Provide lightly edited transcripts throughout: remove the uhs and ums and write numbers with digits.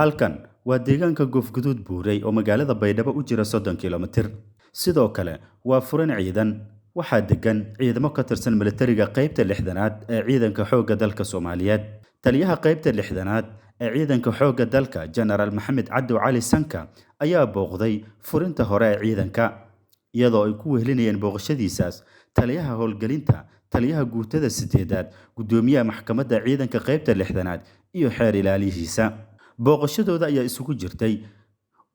halkan waa deegaanka Goofguduud Buurey oo magaalada Baydhabo u jira 30 kiiloomitir. Sidoo kale waa furan ciidan waxaa degan ciidamo ka tirsan militariga qaybta 6aad ee ciidanka xoogga dalka Soomaaliyeed. Taliyaha qaybta 6aad ee ciidanka xoogga dalka General Maxamed Cabdi Cali Sanka ayaa booqday furinta hore ee ciidanka iyadoo ay ku wehelinayeen booqashadiisaas taliyaha howlgelinta taliyaha guutada 8aad gudoomiyaha maxkamadda ciidanka qaybta 6aad iyo xeer ilaalihiisa. booqashadooda ayaa isugu jirtay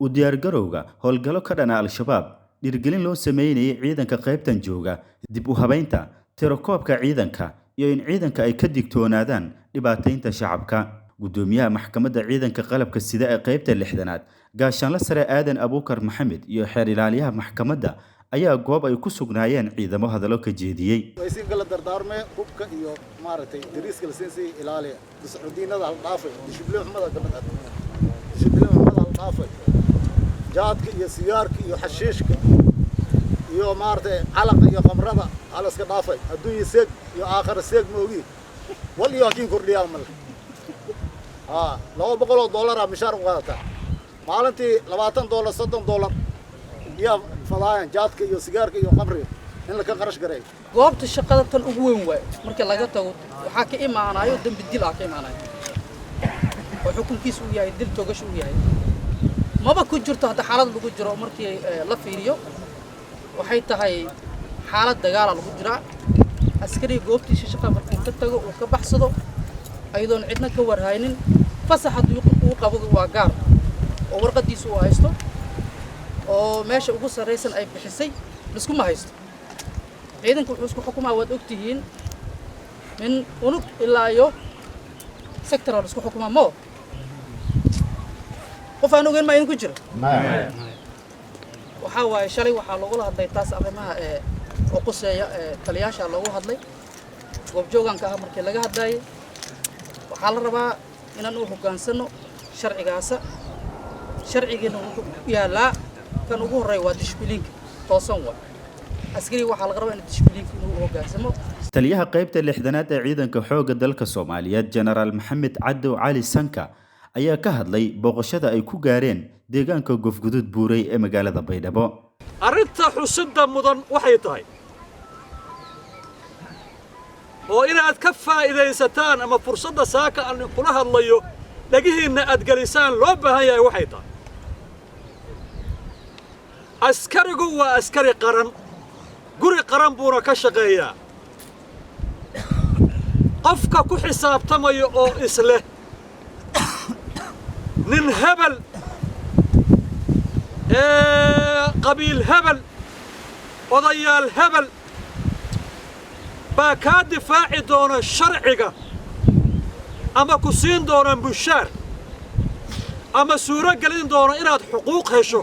u diyaar garowga howlgalo ka dhana al-shabaab dhiirgelin loo sameeyay ciidanka qaybtan jooga dib u habeynta tirakoobka ciidanka iyo in ciidanka ay ka digtoonaadaan dhibaataynta shacabka. gudoomiyaha maxkamadda ciidanka qalabka sida ee qaybta 6aad gaashaanle sare aadan abuukar maxamed iyo xeer ilaaliyaha maxkamadda ayaa goob ay ku sugnaayeen ciidamo hadallo ka jeediyay. waysiin kala dardaarmay hubka iyo maaragtay dariiska la siinay ilaaliya Sacuudiinada hal dhaafay dishibliin xumada gabadha dishibliin xumada hal dhaafay jaadka iyo sigaarka iyo xashiishka iyo maaragtay calaqa iyo khamrada hal iska dhaafay adduunyo seeg iyo aakhir seeg moogi wal iyo hakiin kordhiyaa mal $200 mishaar u qaadata maalintii $20 $30 iyo fadaan jaadka iyo sigaarka iyo khamriga in la ka qarash garay goobta shaqada tan ugu weyn way marka laga tago waxa ka imaanayo dambi dil ah ka imaanayo oo xukunkiisu uu yahay dil toogash uu yahay maba ku jirto hada xaalad lagu jiro markii la fiiriyo waxay tahay xaalad dagaal lagu jira askari goobtiisa shaqada markii ka tago oo ka baxsado aydoon cidna ka warhaynin fasaxad uu qabo waa gaar oo warqadiisu uu haysto oo meesha ugu sareysan ay bixisay isku ma haysto ciidanku wuxuu isku xukumaa wad ogtihiin min unug ilaa iyo sector isku xukumaa mo qof aan ogeyn ma idin ku jiro waxa waay shalay waxa lagu hadlay taas arrimaha oo quseeya taliyaasha lagu hadlay goob jooganka ah markii laga hadlayay waxa la rabaa inaan u hogaansano sharcigeena uu yaalaa kan ugu horeeya waa dishibliinka toosan waa askari waxa laga rabaa in dishibliinka uu hogaansamo. taliyaha qaybta 6aad ee ciidanka xoogga dalka Soomaaliyeed General Maxamed Cabdi Cali Sanka ayaa ka hadlay booqashada ay ku gaareen deegaanka Goofguduud Buurey ee magaalada Baydhabo. arrinta xusida mudan waxay tahay oo inaad ka faa'iideysataan ama fursadda saaka aan kula hadlayo dhagihiina aad galisaan loo baahan yahay waxay tahay askarigu waa askari qaran guri qaran buuna ka shaqeeyaa qofka ku xisaabtamayo oo isleh nin hebel qabiil hebel odayaal hebel baa kaa difaaci doona sharciga ama ku siin doona mushaar ama suuro gelin doona inaad xuquuq hesho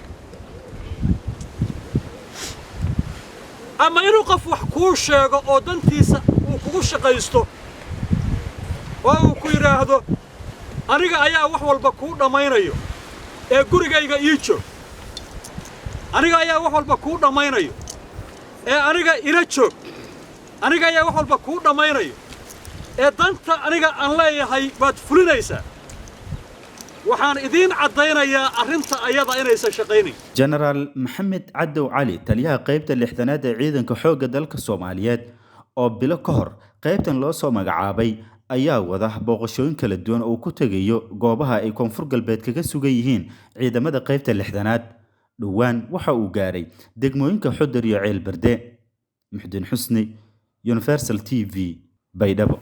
ama inuu qof wax kuu sheego oo dantiisa uu kugu shaqaysto oo uu ku yidhaahdo aniga ayaa wax walba kuu dhammaynayo ee gurigayga ii joog aniga ayaa wax walba kuu dhammaynayo ee aniga ila joog aniga ayaa wax walba kuu dhammaynayo ee danta aniga aan leeyahay baad fulinaysaa waxaan idiin caddaynayaa arrinta ayada inaysan shaqaynayn. General Maxamed Cabdi Cali taliyaha qaybta 6aad ee ciidanka xoogga dalka Soomaaliyeed oo bilo ka hor qaybtan loo soo magacaabay ayaa wada booqashooyin kala duwan oo ku tagayo goobaha ay koonfur galbeed kaga sugan yihiin ciidamada qaybta 6aad. dhawaan waxa uu gaaray degmooyinka Xudur iyo Ceel Berde. Muxdin Xusni Universal TV Baydhabo.